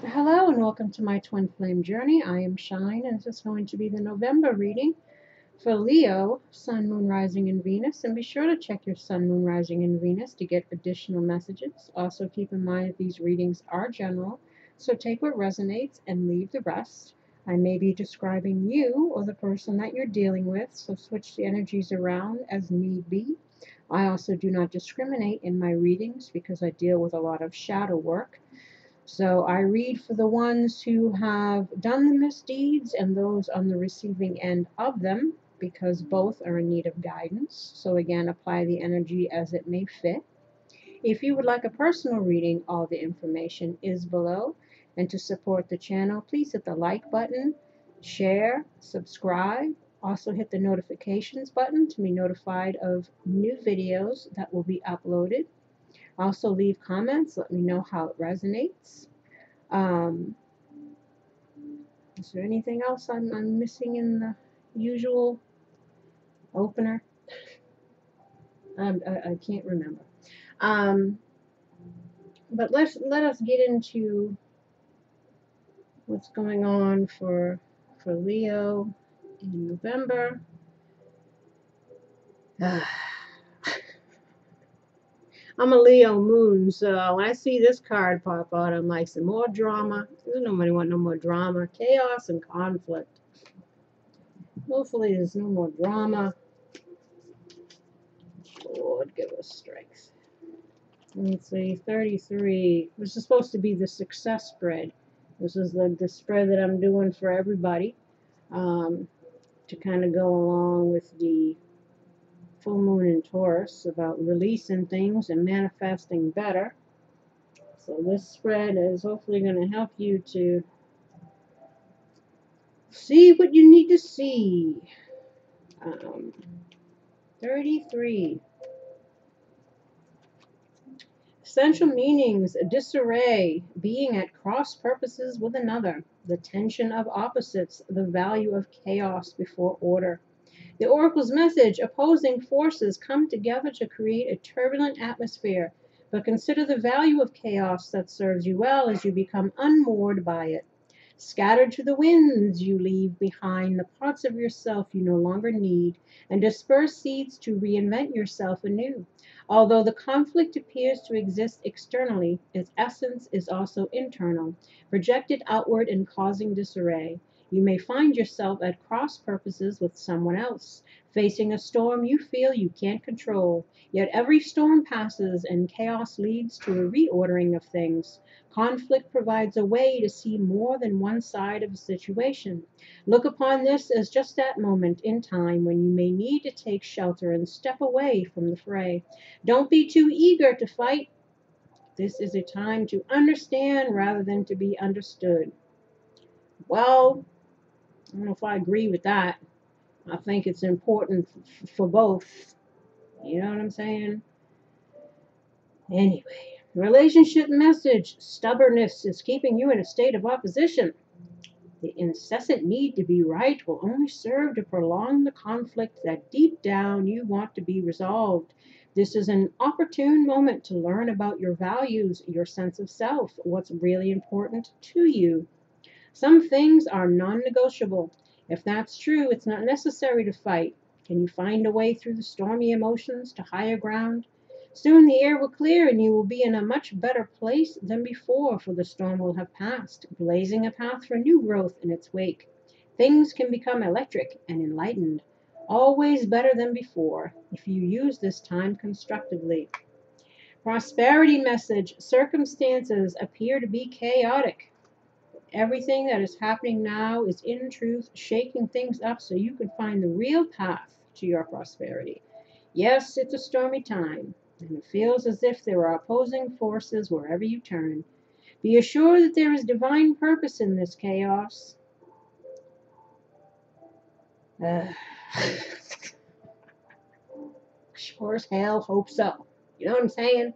Hello and welcome to my twin flame journey. I am Shine, and this is going to be the November reading for Leo, Sun, Moon, Rising, and Venus. And be sure to check your Sun, Moon, Rising, and Venus to get additional messages. Also, keep in mind that these readings are general, so take what resonates and leave the rest. I may be describing you or the person that you're dealing with, so switch the energies around as need be. I also do not discriminate in my readings because I deal with a lot of shadow work. So I read for the ones who have done the misdeeds and those on the receiving end of them, because both are in need of guidance. So again, apply the energy as it may fit. If you would like a personal reading, all the information is below. And to support the channel, please hit the like button, share, subscribe. Also hit the notifications button to be notified of new videos that will be uploaded. Also leave comments, let me know how it resonates. Um, is there anything else I'm missing in the usual opener? I can't remember. Um, but let us get into what's going on for Leo in November. I'm a Leo moon, so when I see this card pop out, I'm like, some more drama. Nobody want no more drama, chaos, and conflict. Hopefully, there's no more drama. Lord, give us strength. Let's see, 33. This is supposed to be the success spread. This is the spread that I'm doing for everybody to kind of go along with the full moon in Taurus about releasing things and manifesting better. So this spread is hopefully going to help you to see what you need to see. 33. Essential meanings: disarray, being at cross purposes with another, the tension of opposites, the value of chaos before order. The oracle's message: opposing forces come together to create a turbulent atmosphere, but consider the value of chaos that serves you well as you become unmoored by it. Scattered to the winds, you leave behind the parts of yourself you no longer need, and disperse seeds to reinvent yourself anew. Although the conflict appears to exist externally, its essence is also internal, projected outward and causing disarray. You may find yourself at cross purposes with someone else, facing a storm you feel you can't control. Yet every storm passes, and chaos leads to a reordering of things. Conflict provides a way to see more than one side of a situation. Look upon this as just that moment in time when you may need to take shelter and step away from the fray. Don't be too eager to fight. This is a time to understand rather than to be understood. Well, I don't know if I agree with that. I think it's important for both. You know what I'm saying? Anyway, relationship message: stubbornness is keeping you in a state of opposition. The incessant need to be right will only serve to prolong the conflict that deep down you want to be resolved. This is an opportune moment to learn about your values, your sense of self, what's really important to you. Some things are non-negotiable. If that's true, it's not necessary to fight. Can you find a way through the stormy emotions to higher ground? Soon the air will clear and you will be in a much better place than before, for the storm will have passed, blazing a path for new growth in its wake. Things can become electric and enlightened, always better than before, if you use this time constructively. Prosperity message: circumstances appear to be chaotic. Everything that is happening now is in truth shaking things up so you can find the real path to your prosperity. Yes, it's a stormy time, and it feels as if there are opposing forces wherever you turn. Be assured that there is divine purpose in this chaos. Sure as hell hope so. You know what I'm saying?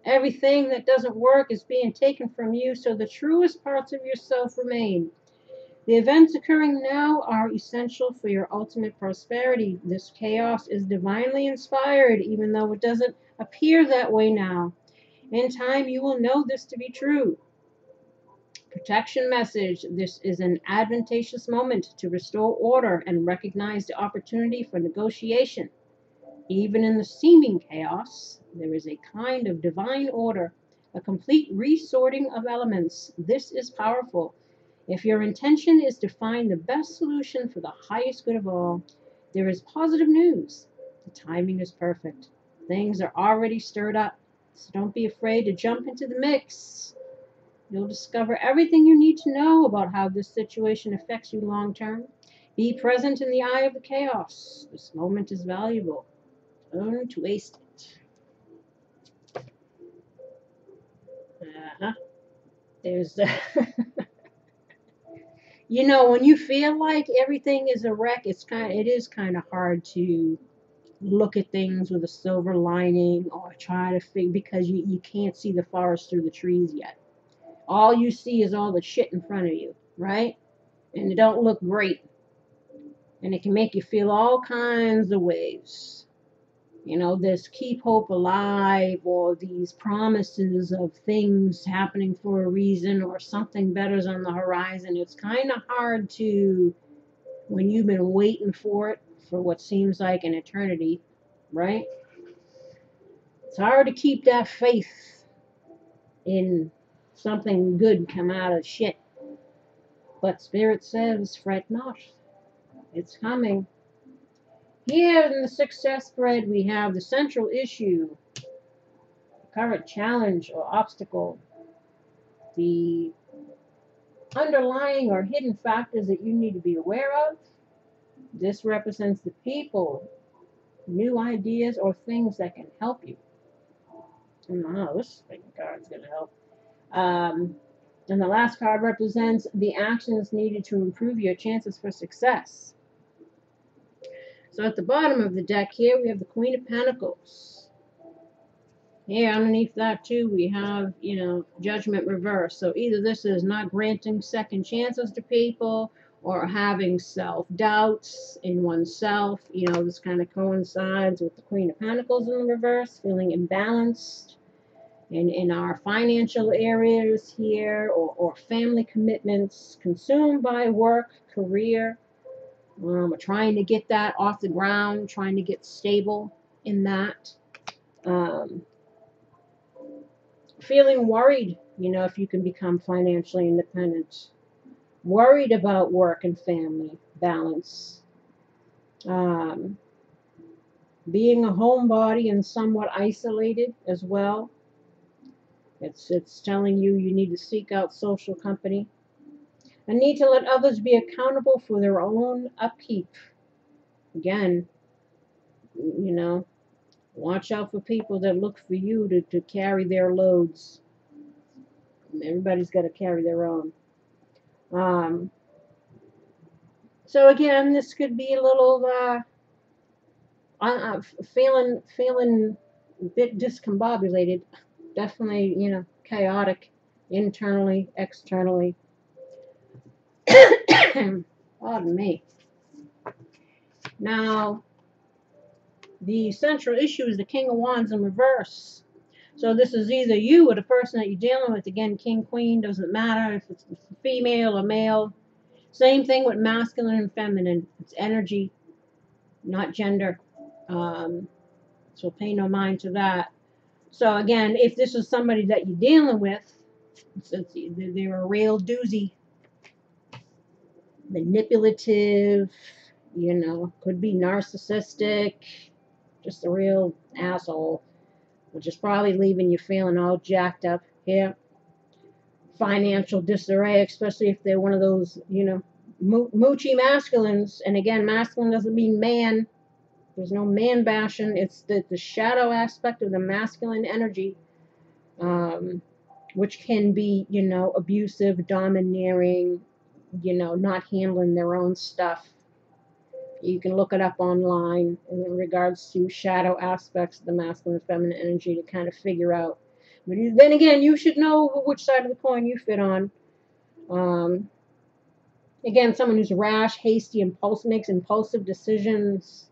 Everything that doesn't work is being taken from you, so the truest parts of yourself remain. The events occurring now are essential for your ultimate prosperity. This chaos is divinely inspired, even though it doesn't appear that way now. In time, you will know this to be true. Protection message. This is an advantageous moment to restore order and recognize the opportunity for negotiation. Even in the seeming chaos, there is a kind of divine order, a complete resorting of elements. This is powerful. If your intention is to find the best solution for the highest good of all, there is positive news. The timing is perfect. Things are already stirred up, so don't be afraid to jump into the mix. You'll discover everything you need to know about how this situation affects you long term. Be present in the eye of the chaos. This moment is valuable. Don't waste it. There's you know, when you feel like everything is a wreck, it is kind of hard to look at things with a silver lining or try to figure, because you can't see the forest through the trees yet. All you see is all the shit in front of you, right? And it don't look great. And it can make you feel all kinds of ways. You know, this keep hope alive, or these promises of things happening for a reason, or something better's on the horizon. It's kind of hard to, when you've been waiting for it for what seems like an eternity, right? It's hard to keep that faith in something good come out of shit. But Spirit says, fret not. It's coming. Here in the success spread, we have the central issue, current challenge or obstacle, the underlying or hidden factors that you need to be aware of. This represents the people, new ideas, or things that can help you. I don't know how this card's going to help. And the last card represents the actions needed to improve your chances for success. So at the bottom of the deck here, we have the Queen of Pentacles. Here underneath that too, we have, you know, Judgment reverse. So either this is not granting second chances to people, or having self-doubts in oneself. You know, this kind of coincides with the Queen of Pentacles in the reverse, feeling imbalanced in our financial areas here, or family commitments, consumed by work, career, trying to get that off the ground, trying to get stable in that. Feeling worried, you know, if you can become financially independent. Worried about work and family balance. Being a homebody and somewhat isolated as well. It's telling you need to seek out social company. A need to let others be accountable for their own upkeep. Again, you know, watch out for people that look for you to carry their loads. Everybody's got to carry their own. So again, this could be a little feeling a bit discombobulated. Definitely, you know, chaotic internally, externally. Pardon me. Now, the central issue is the King of Wands in reverse. So this is either you or the person that you're dealing with. Again, King, Queen, doesn't matter if it's female or male. Same thing with masculine and feminine. It's energy, not gender. So pay no mind to that. So again, if this is somebody that you're dealing with, they're a real doozy. Manipulative, you know, could be narcissistic, just a real asshole, which is probably leaving you feeling all jacked up here. Financial disarray, especially if they're one of those, you know, moochy masculines. And again, masculine doesn't mean man. There's no man bashing. It's the shadow aspect of the masculine energy, which can be, you know, abusive, domineering, you know, not handling their own stuff. You can look it up online in regards to shadow aspects of the masculine and feminine energy to kind of figure out. But then again, you should know which side of the coin you fit on. Again, someone who's rash, hasty, makes impulsive decisions,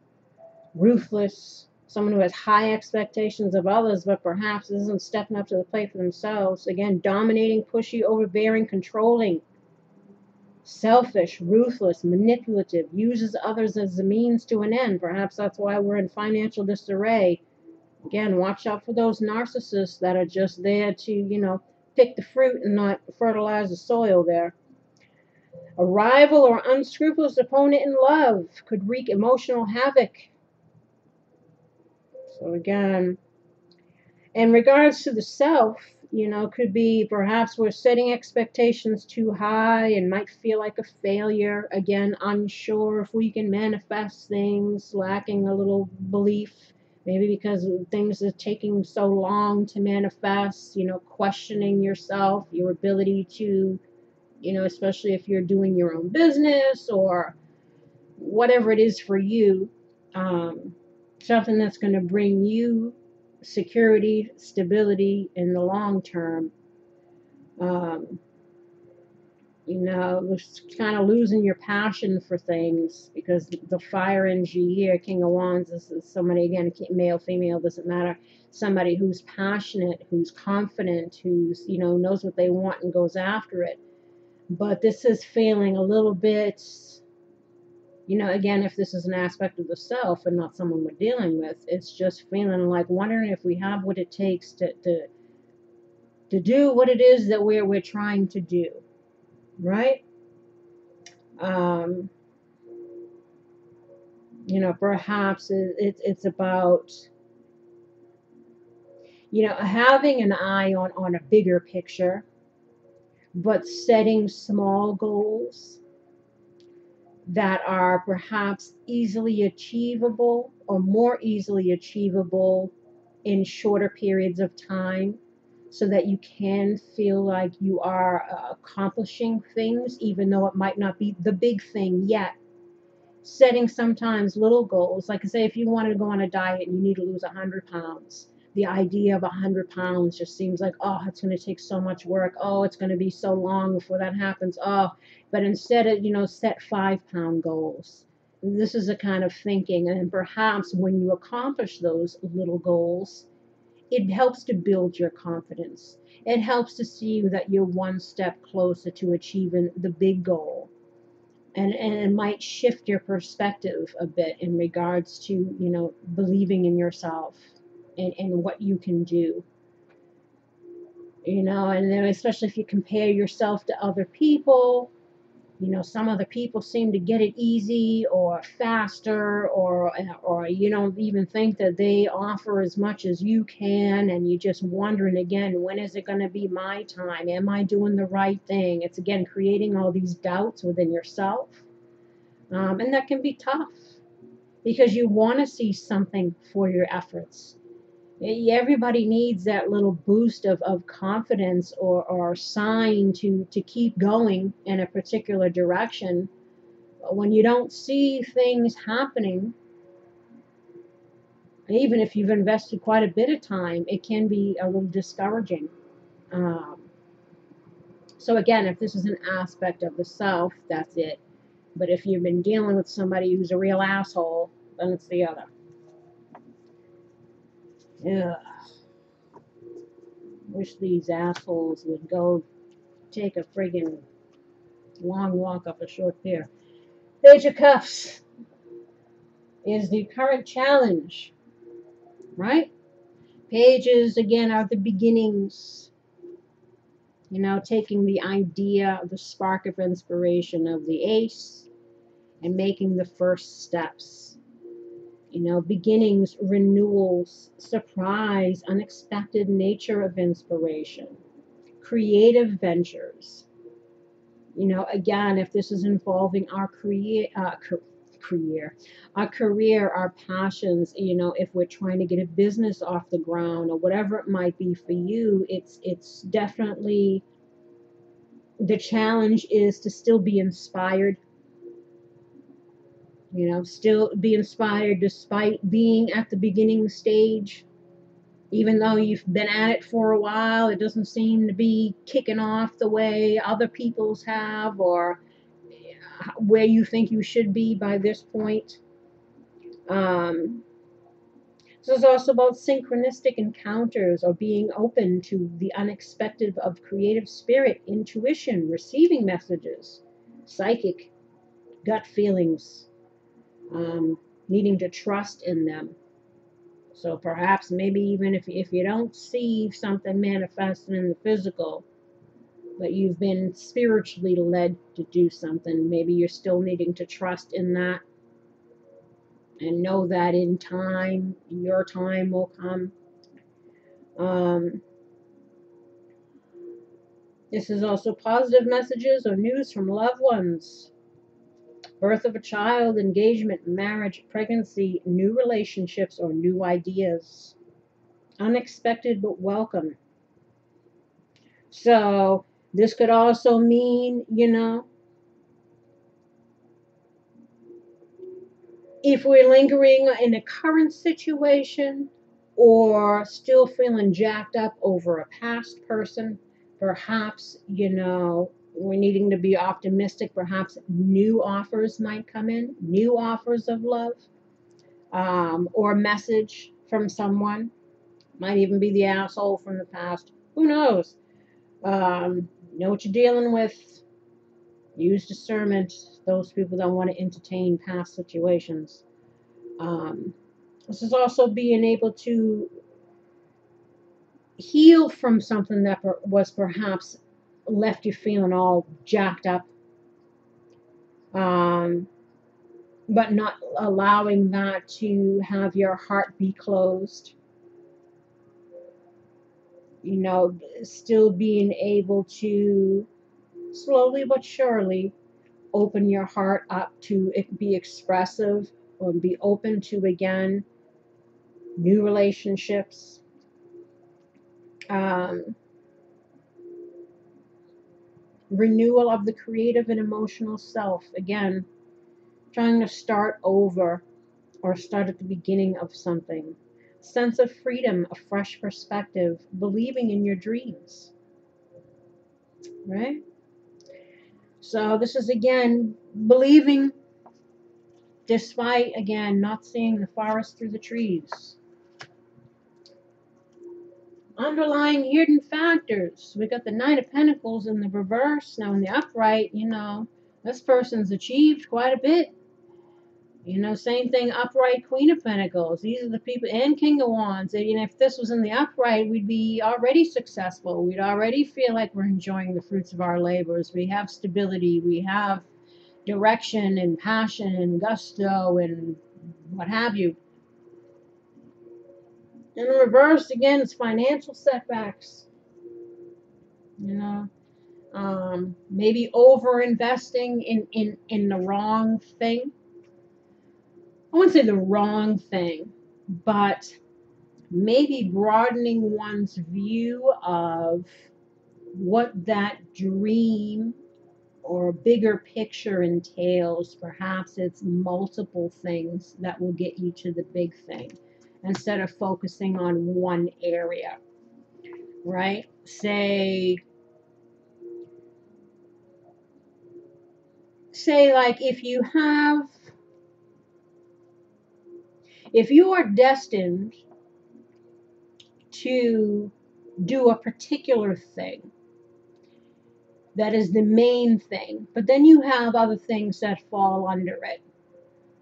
ruthless, Someone who has high expectations of others, but perhaps isn't stepping up to the plate for themselves. Again, dominating, pushy, overbearing, controlling, selfish, ruthless, manipulative, uses others as a means to an end. Perhaps that's why we're in financial disarray. Again, watch out for those narcissists that are just there to, pick the fruit and not fertilize the soil there. A rival or unscrupulous opponent in love could wreak emotional havoc. So again, in regards to the self, could be perhaps we're setting expectations too high and might feel like a failure. Again, unsure if we can manifest things, lacking a little belief, maybe because things are taking so long to manifest, questioning yourself, your ability to, especially if you're doing your own business or whatever it is for you, something that's going to bring you security, stability in the long term. Just kind of losing your passion for things, because the fire energy here, King of Wands, is somebody, again, male, female, doesn't matter, somebody who's passionate, who's confident, who's, knows what they want and goes after it. But this is feeling a little bit, again, if this is an aspect of the self and not someone we're dealing with, it's just feeling like wondering if we have what it takes to do what it is that we're trying to do, right? Perhaps it's about, having an eye on a bigger picture, but setting small goals that are perhaps easily achievable or more easily achievable in shorter periods of time, so that you can feel like you are accomplishing things, even though it might not be the big thing yet. Setting sometimes little goals, like I say, if you wanted to go on a diet and you need to lose 100 pounds, the idea of 100 pounds just seems like, oh, it's going to take so much work. Oh, it's going to be so long before that happens. Oh, but instead of, set 5-pound goals. This is a kind of thinking. And perhaps when you accomplish those little goals, it helps to build your confidence. It helps to see that you're one step closer to achieving the big goal. And it might shift your perspective a bit in regards to, believing in yourself and what you can do. And then especially if you compare yourself to other people, some other people seem to get it easy or faster, or you don't even think that they offer as much as you can, and you're just wondering again, when is it going to be my time? Am I doing the right thing? It's again creating all these doubts within yourself. And that can be tough, because you want to see something for your efforts. Everybody needs that little boost of confidence or sign to keep going in a particular direction. When you don't see things happening, even if you've invested quite a bit of time, it can be a little discouraging. So again, if this is an aspect of the self, that's it. But if you've been dealing with somebody who's a real asshole, then it's the other. Yeah. Wish these assholes would go take a friggin' long walk up a short pier. Page of Cups is the current challenge, right? Pages, again, are the beginnings. Taking the idea, the spark of inspiration of the ace and making the first steps. Beginnings, renewals, surprise, unexpected nature of inspiration, creative ventures. Again, if this is involving our career, our passions, if we're trying to get a business off the ground or whatever it might be for you, it's definitely, the challenge is to still be inspired. Still be inspired despite being at the beginning stage. Even though you've been at it for a while, it doesn't seem to be kicking off the way other people's have, or where you think you should be by this point. This is also about synchronistic encounters or being open to the unexpected of creative spirit, intuition, receiving messages, psychic, gut feelings, needing to trust in them. So perhaps maybe even if you don't see something manifesting in the physical, but you've been spiritually led to do something, maybe you're still needing to trust in that and know that in time, your time will come. This is also positive messages or news from loved ones. Birth of a child, engagement, marriage, pregnancy, new relationships, or new ideas. Unexpected but welcome. So this could also mean, if we're lingering in a current situation or still feeling jacked up over a past person, perhaps, we're needing to be optimistic. Perhaps new offers might come in, new offers of love, or a message from someone. Might even be the asshole from the past. Who knows? Know what you're dealing with. Use discernment. Those people don't want to entertain past situations. This is also being able to heal from something that was perhaps left you feeling all jacked up, but not allowing that to have your heart be closed. Still being able to slowly but surely open your heart up to be expressive or be open to, again, new relationships. Renewal of the creative and emotional self. Again, trying to start over or start at the beginning of something. Sense of freedom, a fresh perspective, believing in your dreams. Right? So this is, again, believing despite, again, not seeing the forest through the trees. Underlying hidden factors. We got the Knight of Pentacles in the reverse. Now in the upright, this person's achieved quite a bit. Same thing, upright Queen of Pentacles. These are the people, and King of Wands. And if this was in the upright, we'd be already successful. We'd already feel like we're enjoying the fruits of our labors. We have stability. We have direction and passion and gusto and what have you. In reverse, again, it's financial setbacks. Maybe over investing in the wrong thing. I wouldn't say the wrong thing, but maybe broadening one's view of what that dream or bigger picture entails. Perhaps it's multiple things that will get you to the big thing instead of focusing on one area, right? Say like if you are destined to do a particular thing that is the main thing, but then you have other things that fall under it,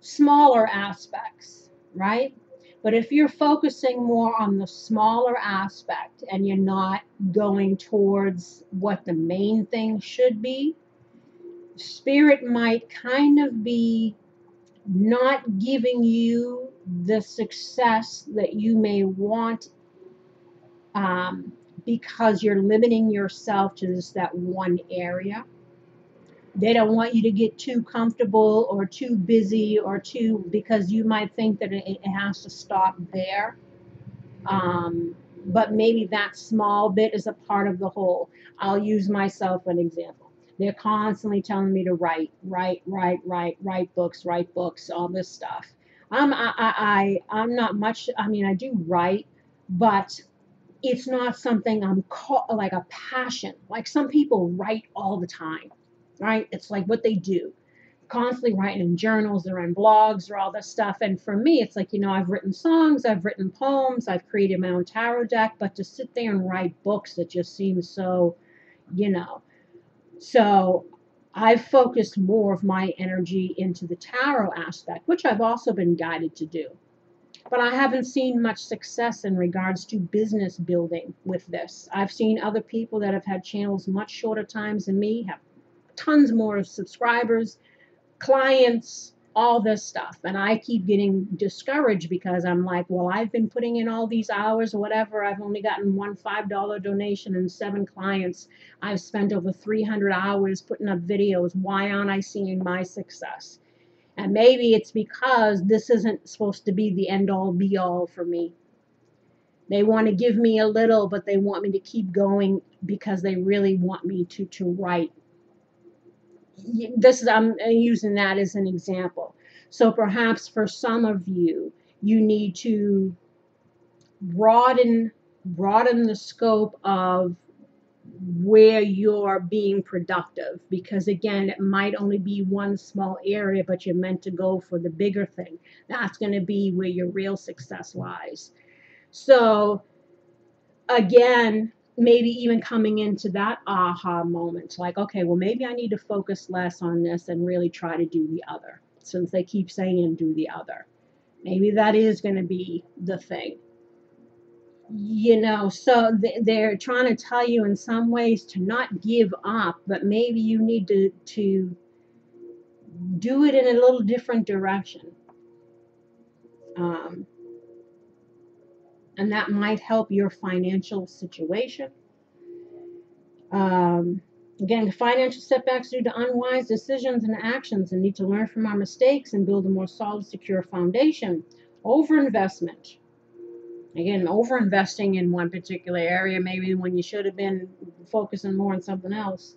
smaller aspects, right? But if you're focusing more on the smaller aspect and you're not going towards what the main thing should be, Spirit might kind of be not giving you the success that you may want, because you're limiting yourself to just that one area. They don't want you to get too comfortable or too busy or because you might think that it has to stop there. But maybe that small bit is a part of the whole. I'll use myself an example. They're constantly telling me to write books, all this stuff. I'm not much. I mean, I do write, but it's not something I'm like a passion. Like some people write all the time, right? It's like what they do. constantly writing in journals or in blogs or all this stuff. And for me, it's like, I've written songs, I've written poems, I've created my own tarot deck, but to sit there and write books, it just seems so, you know. So I've focused more of my energy into the tarot aspect, which I've also been guided to do. But I haven't seen much success in regards to business building with this. I've seen other people that have had channels much shorter times than me have tons more subscribers, clients, all this stuff. And I keep getting discouraged because I'm like, well, I've been putting in all these hours or whatever. I've only gotten one $5 donation and 7 clients. I've spent over 300 hours putting up videos. Why aren't I seeing my success? And maybe it's because this isn't supposed to be the end all be all for me. They want to give me a little, but they want me to keep going because they really want me to write. I'm using that as an example. So perhaps for some of you, you need to broaden the scope of where you're being productive, because again, it might only be one small area, but you're meant to go for the bigger thing. That's going to be where your real success lies. So again, maybe even coming into that aha moment, like, okay, well, maybe I need to focus less on this and really try to do the other, since they keep saying do the other. Maybe that is going to be the thing. So they're trying to tell you in some ways to not give up, but maybe you need to do it in a little different direction. And that might help your financial situation. Again, financial setbacks due to unwise decisions and actions, and need to learn from our mistakes and build a more solid, secure foundation. Overinvestment. Again, overinvesting in one particular area, maybe when you should have been focusing more on something else.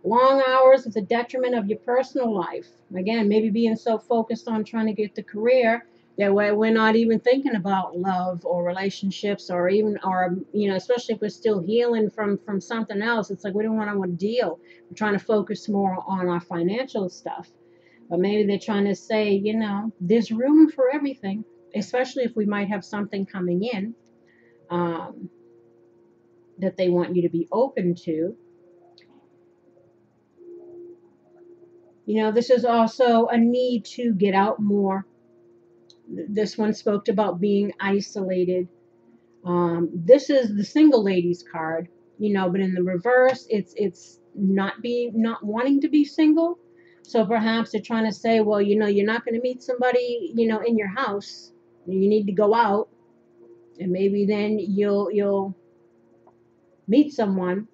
Long hours at the detriment of your personal life. Again, maybe being so focused on trying to get the career that way we're not even thinking about love or relationships, or especially if we're still healing from something else. It's like we don't want to deal. We're trying to focus more on our financial stuff. But maybe they're trying to say, there's room for everything, especially if we might have something coming in that they want you to be open to. This is also a need to get out more. This one spoke about being isolated. This is the single ladies card, but in the reverse, it's not wanting to be single. So perhaps they're trying to say, well, you're not going to meet somebody, in your house. You need to go out, and maybe then you'll meet someone,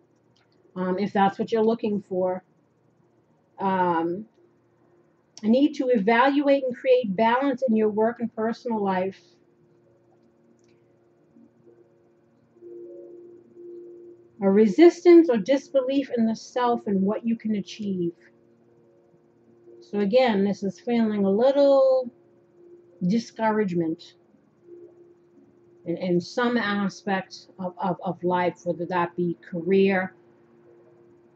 if that's what you're looking for. A need to evaluate and create balance in your work and personal life. A resistance or disbelief in the self and what you can achieve. So again, this is feeling a little discouragement in some aspect of life, whether that be career,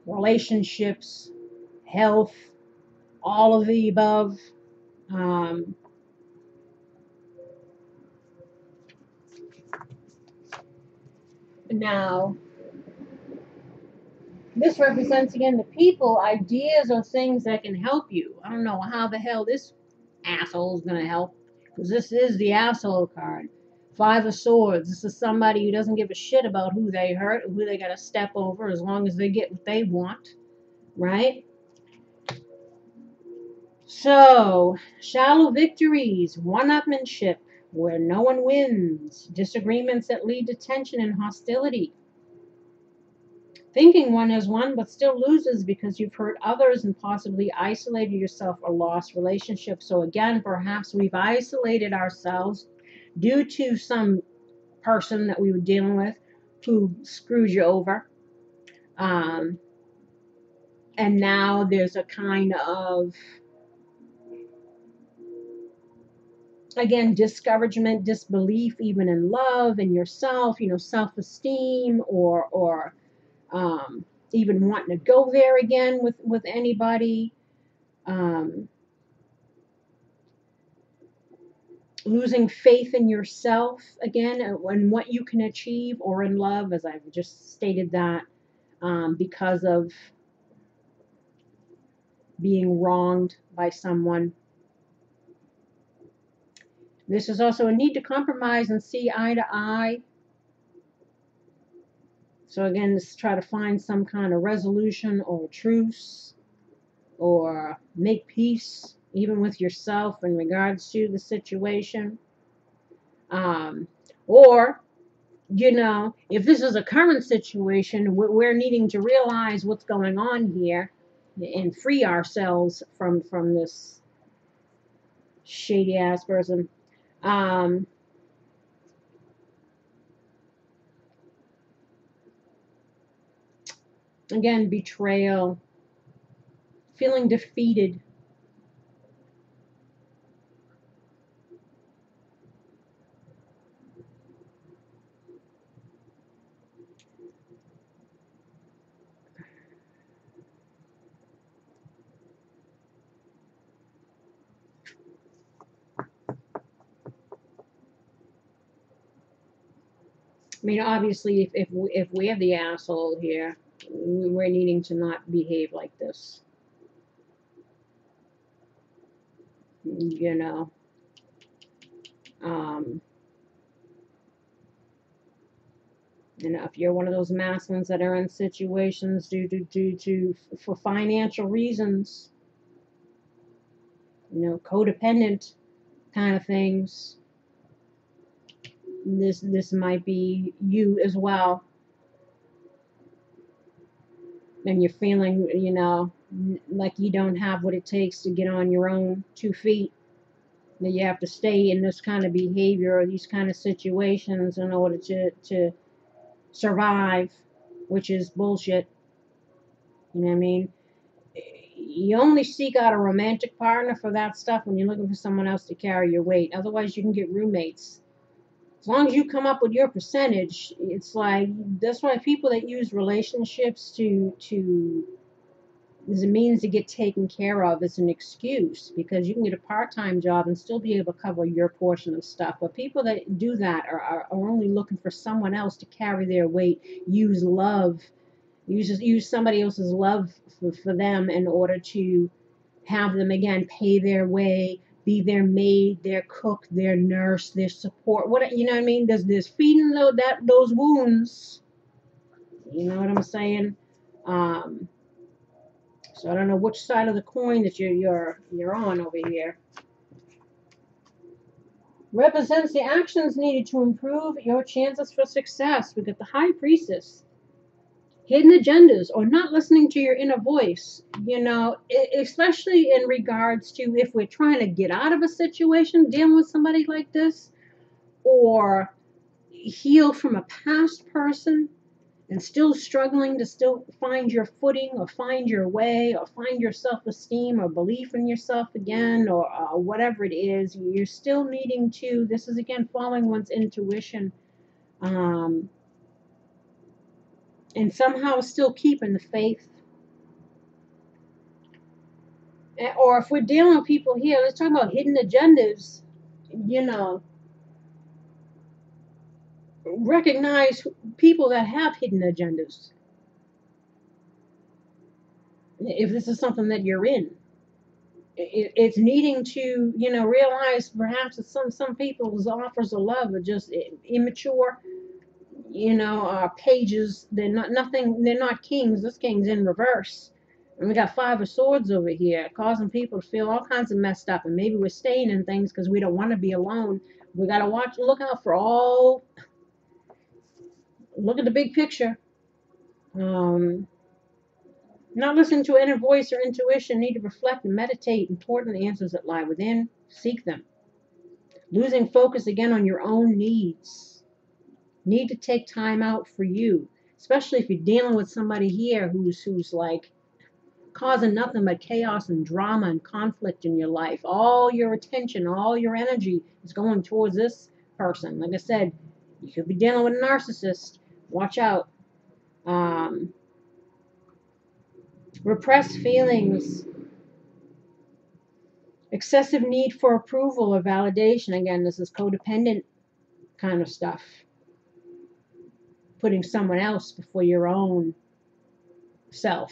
relationships, health, all of the above. Now, this represents, again, the people, ideas, or things that can help you. I don't know how the hell this asshole is going to help, because this is the asshole card. 5 of Swords. This is somebody who doesn't give a shit about who they hurt, who they got to step over, as long as they get what they want, right? So, shallow victories, one-upmanship, where no one wins, disagreements that lead to tension and hostility. Thinking one has won but still loses because you've hurt others and possibly isolated yourself or lost relationships. So again, perhaps we've isolated ourselves due to some person that we were dealing with who screwed you over. And now there's a kind of, again, discouragement, disbelief, even in love and yourself, self-esteem, or even wanting to go there again with anybody. losing faith in yourself again, and what you can achieve, or in love, as I've just stated that, because of being wronged by someone. This is also a need to compromise and see eye to eye. So again, let's try to find some kind of resolution or truce, or make peace even with yourself in regards to the situation. Or, if this is a current situation, we're needing to realize what's going on here and free ourselves from this shady ass person. Again, betrayal, feeling defeated. I mean, obviously, if we're the asshole here, we're needing to not behave like this. You know, um, if you're one of those masculines that are in situations due to for financial reasons, codependent kind of things, this might be you as well. And you're feeling, like you don't have what it takes to get on your own 2 feet, that you have to stay in this kind of behavior or these kind of situations in order to survive, which is bullshit. You know what I mean? You only seek out a romantic partner for that stuff when you're looking for someone else to carry your weight. Otherwise, you can get roommates. As long as you come up with your percentage, it's like, that's why people that use relationships to as a means to get taken care of is an excuse, because you can get a part-time job and still be able to cover your portion of stuff. But people that do that are only looking for someone else to carry their weight, use love, use somebody else's love for them in order to have them, again, pay their way, be their maid, their cook, their nurse, their support. What, you know what I mean? There's feeding those wounds. You know what I'm saying? So I don't know which side of the coin that you're on over here. Represents the actions needed to improve your chances for success. We got the High Priestess. Hidden agendas, or not listening to your inner voice, especially in regards to if we're trying to get out of a situation dealing with somebody like this, or heal from a past person and still struggling to still find your footing or find your way or find your self-esteem or belief in yourself again, or whatever it is, you're still needing to, this is again following one's intuition, and somehow still keeping the faith. Or if we're dealing with people here, let's talk about hidden agendas. Recognize people that have hidden agendas. If this is something that you're in, it's needing to, realize perhaps that some people's offers of love are just immature. Pages. They're not nothing. They're not kings. This king's in reverse. And we got 5 of Swords over here, causing people to feel all kinds of messed up. And maybe we're staying in things because we don't want to be alone. We got to look out for all. Look at the big picture. Not listening to inner voice or intuition, need to reflect and meditate important answers that lie within. Seek them. Losing focus again on your own needs. Need to take time out for you, especially if you're dealing with somebody here who's like causing nothing but chaos and drama and conflict in your life. All your attention, all your energy is going towards this person. Like I said, you could be dealing with a narcissist. Watch out. Repressed feelings. Excessive need for approval or validation. Again, this is codependent kind of stuff. Putting someone else before your own self.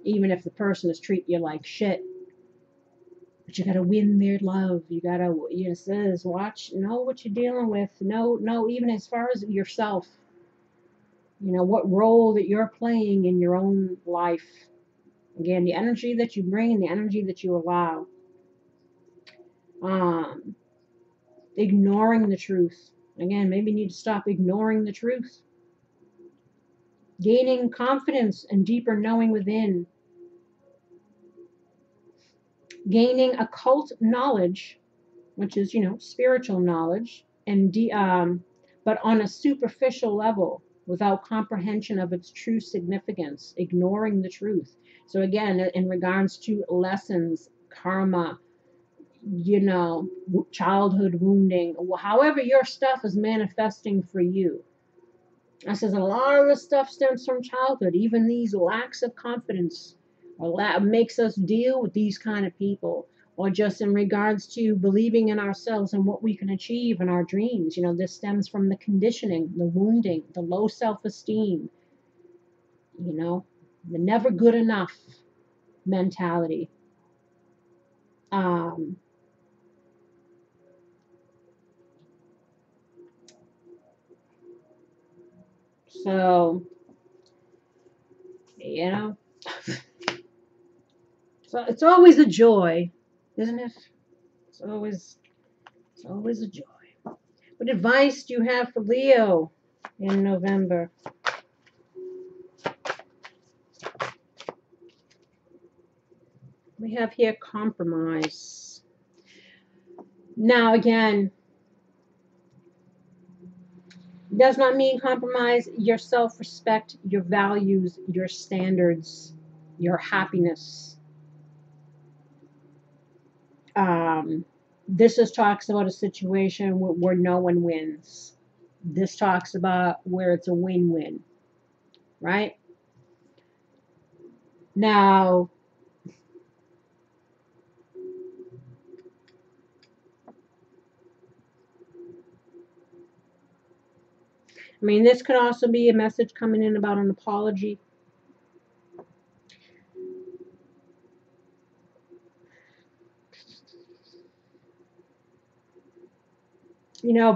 Even if the person is treating you like shit. But you gotta win their love. You gotta, it says, know what you're dealing with. Know even as far as yourself. What role that you're playing in your own life. Again, the energy that you bring and the energy that you allow. Ignoring the truth. Again, maybe you need to stop ignoring the truth. Gaining confidence and deeper knowing within. Gaining occult knowledge, which is, spiritual knowledge, but on a superficial level, without comprehension of its true significance, ignoring the truth. So again, in regards to lessons, karma, childhood wounding, however your stuff is manifesting for you. I says a lot of the stuff stems from childhood, even these lacks of confidence, makes us deal with these kind of people, or just in regards to believing in ourselves and what we can achieve in our dreams. This stems from the conditioning, the wounding, the low self-esteem, the never good enough mentality. So, so it's always a joy, isn't it? It's always a joy. What advice do you have for Leo in November? We have here compromise. Now again, does not mean compromise your self-respect, your values, your standards, your happiness. This talks about a situation where no one wins. This talks about where it's a win-win, right? Now, this could also be a message coming in about an apology.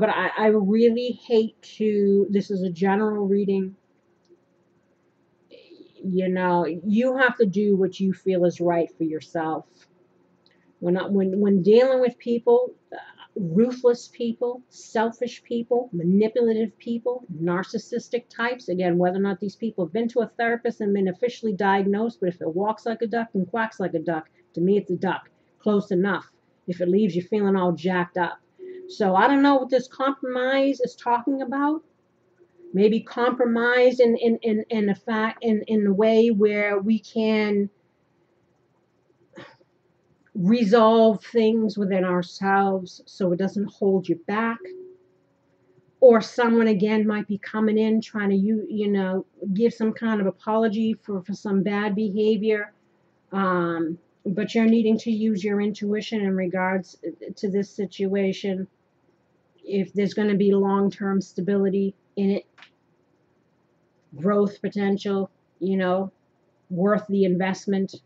But I really hate to, this is a general reading. You have to do what you feel is right for yourself. When dealing with people, ruthless people, selfish people, manipulative people, narcissistic types, again, whether or not these people have been to a therapist and been officially diagnosed, but if it walks like a duck and quacks like a duck, to me it's a duck. Close enough. If it leaves you feeling all jacked up. So I don't know what this compromise is talking about. Maybe compromise in a way where we can resolve things within ourselves so it doesn't hold you back. Or someone again might be coming in trying to give some kind of apology for some bad behavior, but you're needing to use your intuition in regards to this situation. If there's going to be long-term stability in it, growth potential, worth the investment.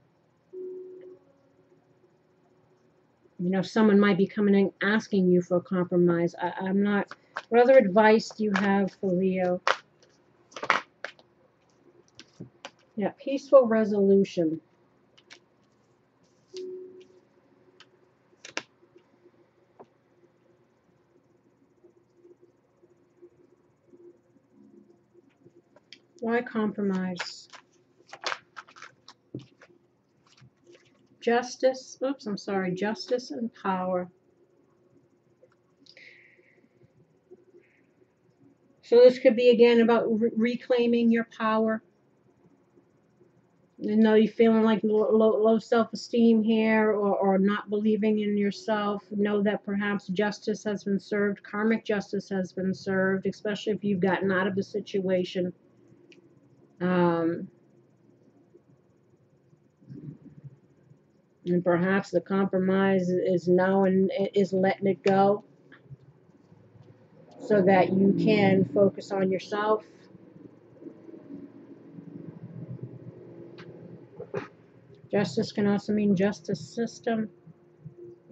Someone might be coming in asking you for a compromise. I'm not. What other advice do you have for Leo? Yeah, peaceful resolution. Why compromise? Justice. Oops, I'm sorry. Justice and power. So this could be again about reclaiming your power. You're feeling like low self-esteem here, or not believing in yourself. Know that perhaps justice has been served. Karmic justice has been served, especially if you've gotten out of the situation. And perhaps the compromise is knowing, is letting it go so that you can focus on yourself. Justice can also mean justice system,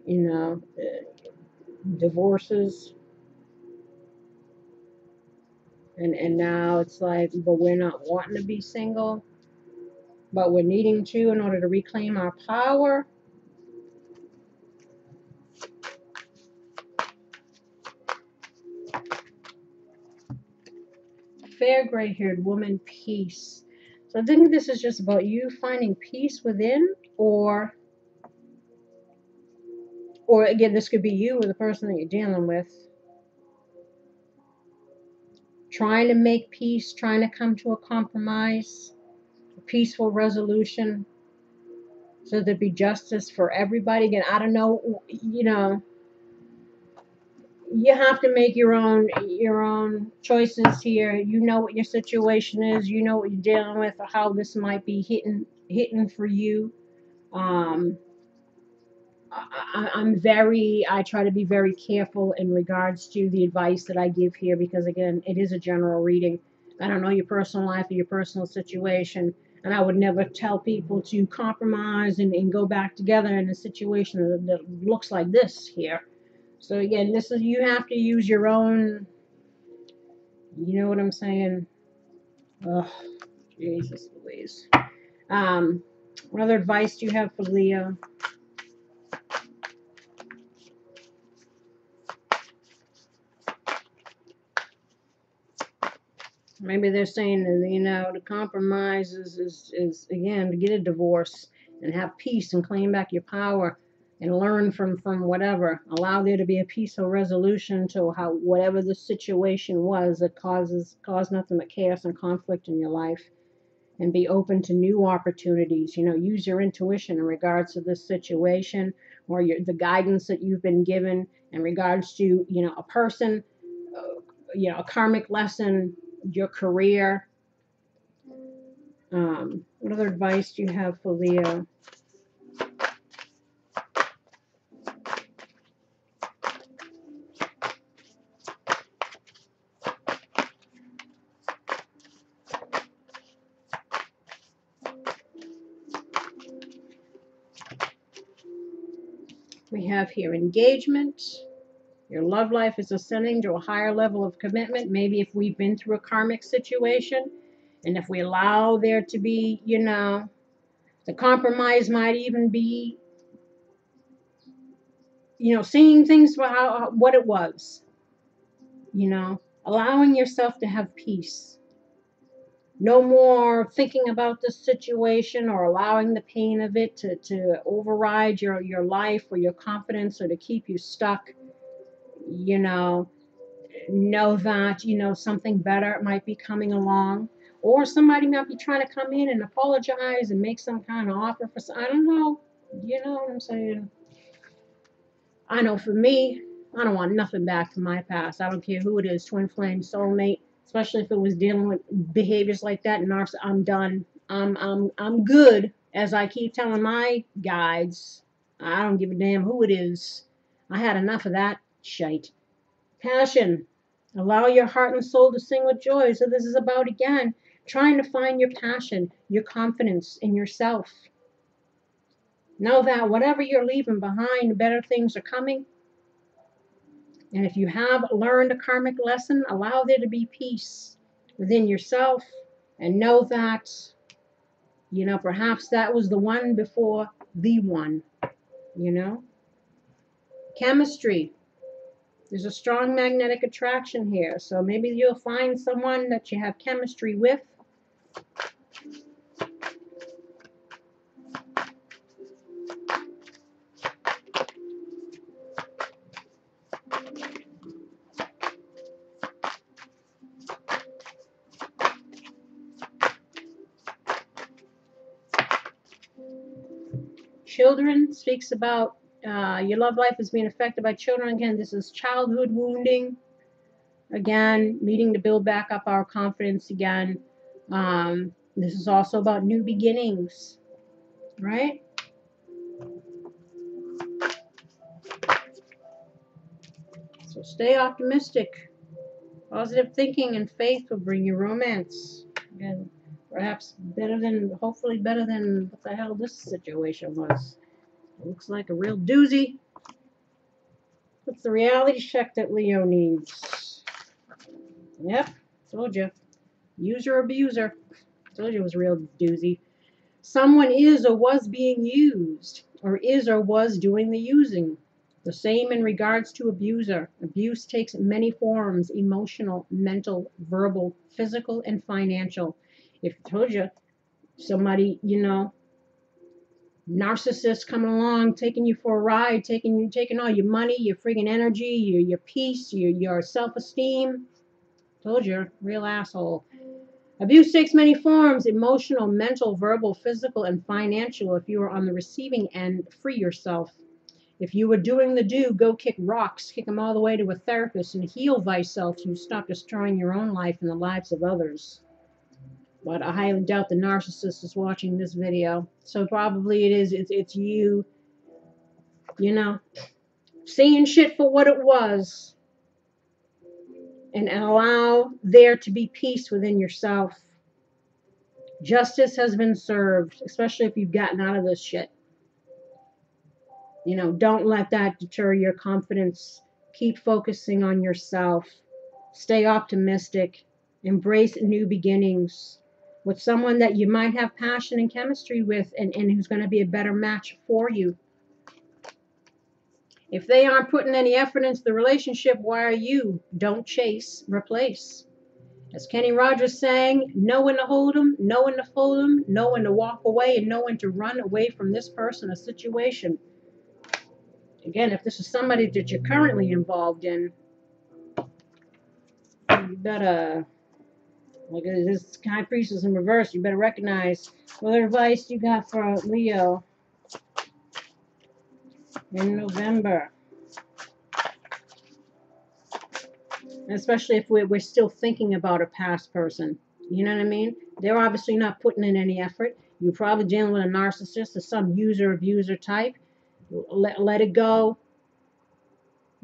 you know, divorces. And now it's like, but we're not wanting to be single, but we're needing to in order to reclaim our power. Fair gray-haired woman, peace. So I think this is just about you finding peace within, or again, this could be you or the person that you're dealing with, trying to make peace, trying to come to a compromise, a peaceful resolution, so there'd be justice for everybody. Again, I don't know, you know, you have to make your own choices here. You know what your situation is, you know what you're dealing with, or how this might be hitting for you. um I try to be very careful in regards to the advice that I give here, because again, it is a general reading. I don't know your personal life or your personal situation, and I would never tell people to compromise and go back together in a situation that looks like this here. So again, this is, you have to use your own, you know what I'm saying? Oh, Jesus Louise. What other advice do you have for Leo? Maybe they're saying that, you know, the compromise is again to get a divorce and have peace and claim back your power and learn from whatever. Allow there to be a peaceful resolution to how whatever the situation was that caused nothing but chaos and conflict in your life, and be open to new opportunities. You know, use your intuition in regards to this situation, or the guidance that you've been given in regards to, you know, a person, you know, a karmic lesson, your career. What other advice do you have for Leo? We have here engagement. Your love life is ascending to a higher level of commitment. Maybe if we've been through a karmic situation, and if we allow there to be, you know, the compromise might even be, you know, seeing things for what it was, you know, allowing yourself to have peace. No more thinking about the situation or allowing the pain of it to override your life or your confidence, or to keep you stuck. You know that, you know, something better might be coming along, or somebody might be trying to come in and apologize and make some kind of offer for I don't know. You know what I'm saying? I know for me, I don't want nothing back from my past. I don't care who it is, twin flame, soulmate, especially if it was dealing with behaviors like that. And I'm done. I'm good. As I keep telling my guides, I don't give a damn who it is. I had enough of that shite. Passion. Allow your heart and soul to sing with joy. So this is about, again, trying to find your passion, your confidence in yourself. Know that whatever you're leaving behind, better things are coming. And if you have learned a karmic lesson, allow there to be peace within yourself, and know that, you know, perhaps that was the one before the one, you know. Chemistry. There's a strong magnetic attraction here. So maybe you'll find someone that you have chemistry with. Children speaks about your love life is being affected by children. Again, this is childhood wounding. Again, needing to build back up our confidence again. This is also about new beginnings, right? Stay optimistic. Positive thinking and faith will bring you romance. Again, perhaps hopefully better than what the hell this situation was. It looks like a real doozy. What's the reality check that Leo needs? Yep, told you. User abuser. Told you it was a real doozy. Someone is or was being used, or is or was doing the using. The same in regards to abuser. Abuse takes many forms: emotional, mental, verbal, physical, and financial. If I told you, somebody, narcissist coming along, taking you for a ride, taking all your money, your friggin' energy, your peace, your self-esteem. Told you, real asshole. Abuse takes many forms: emotional, mental, verbal, physical, and financial. If you are on the receiving end, free yourself. If you were doing the do, go kick rocks, kick them all the way to a therapist, and heal thyself so you stop destroying your own life and the lives of others. But I highly doubt the narcissist is watching this video. So probably it's you, seeing shit for what it was. And allow there to be peace within yourself. Justice has been served, especially if you've gotten out of this shit. Don't let that deter your confidence. Keep focusing on yourself. Stay optimistic. Embrace new beginnings with someone that you might have passion and chemistry with, and who's going to be a better match for you. If they aren't putting any effort into the relationship, why are you? Don't chase, replace. As Kenny Rogers sang, know when to hold them, know when to fold them, know when to walk away, and know when to run away from this person or situation. Again, if this is somebody that you're currently involved in, you better, look at this High Priestess in reverse, you better recognize what advice you got for Leo in November. Especially if we're still thinking about a past person. You know what I mean? They're obviously not putting in any effort. You're probably dealing with a narcissist or some user-abuser type. Let it go.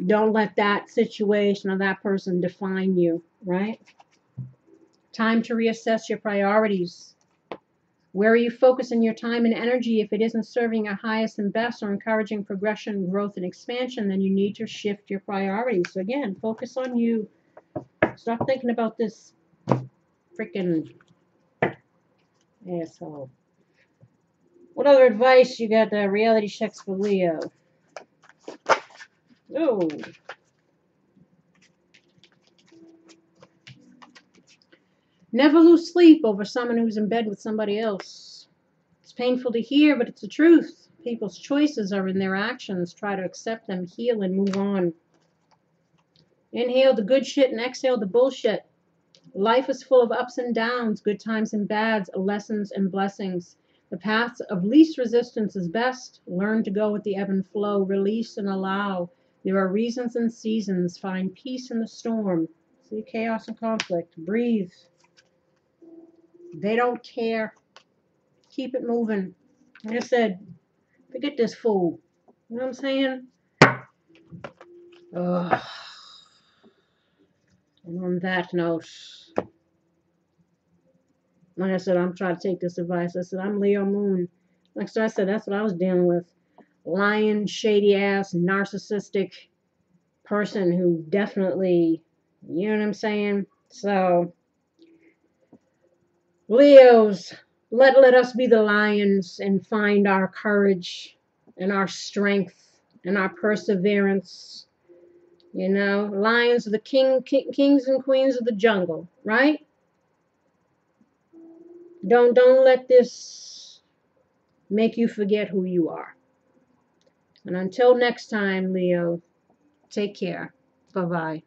Don't let that situation or that person define you, right? Time to reassess your priorities. Where are you focusing your time and energy? If it isn't serving your highest and best or encouraging progression, growth, and expansion, then you need to shift your priorities. So again, focus on you. Stop thinking about this freaking asshole. What other advice you got? The reality checks for Leo. Oh. Never lose sleep over someone who's in bed with somebody else. It's painful to hear, but it's the truth. People's choices are in their actions. Try to accept them, heal, and move on. Inhale the good shit and exhale the bullshit. Life is full of ups and downs, good times and bads, lessons and blessings. The path of least resistance is best. Learn to go with the ebb and flow. Release and allow. There are reasons and seasons. Find peace in the storm. See chaos and conflict. Breathe. They don't care. Keep it moving. Like I said, forget this fool. You know what I'm saying? Ugh. And on that note, like I said, I'm trying to take this advice. I said, I'm Leo Moon. Like so I said, that's what I was dealing with. Lying, shady-ass, narcissistic person who definitely, you know what I'm saying? So, Leos, let us be the lions and find our courage and our strength and our perseverance. Lions are the kings and queens of the jungle, right? Don't let this make you forget who you are. And until next time, Leo, take care. Bye-bye.